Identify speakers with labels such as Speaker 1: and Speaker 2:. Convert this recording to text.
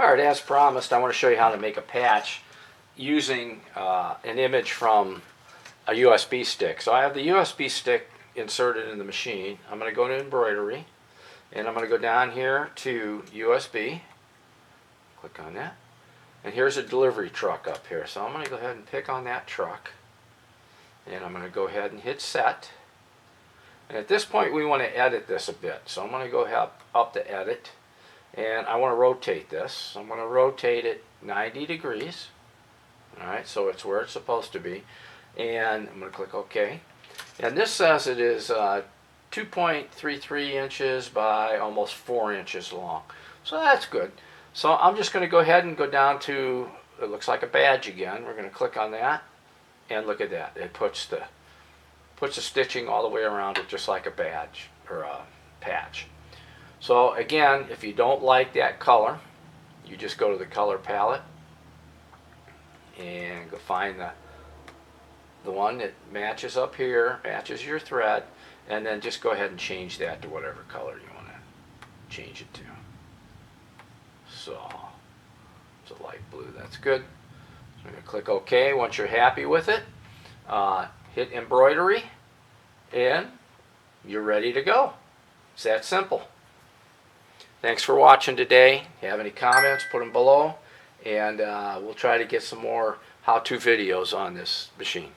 Speaker 1: Alright, as promised, I want to show you how to make a patch using an image from a USB stick. So I have the USB stick inserted in the machine. I'm going to go to Embroidery, and I'm going to go down here to USB. Click on that. And here's a delivery truck up here. So I'm going to go ahead and pick on that truck. And I'm going to go ahead and hit set. And at this point we want to edit this a bit. So I'm going to go up to edit. And I want to rotate this. So I'm going to rotate it 90 degrees. Alright, so it's where it's supposed to be. And I'm going to click OK. And this says it is 2.33 inches by almost 4 inches long. So that's good. So I'm just going to go ahead and go down to, it looks like a badge again. We're going to click on that. And look at that. It puts the stitching all the way around it just like a badge or a patch. So again, if you don't like that color, you just go to the color palette and go find the one that matches up here, matches your thread, and then just go ahead and change that to whatever color you want to change it to. So it's a light blue, that's good. So I'm going to click OK once you're happy with it. Hit Embroidery, and you're ready to go. It's that simple. Thanks for watching today. If you have any comments, put them below, and we'll try to get some more how-to videos on this machine.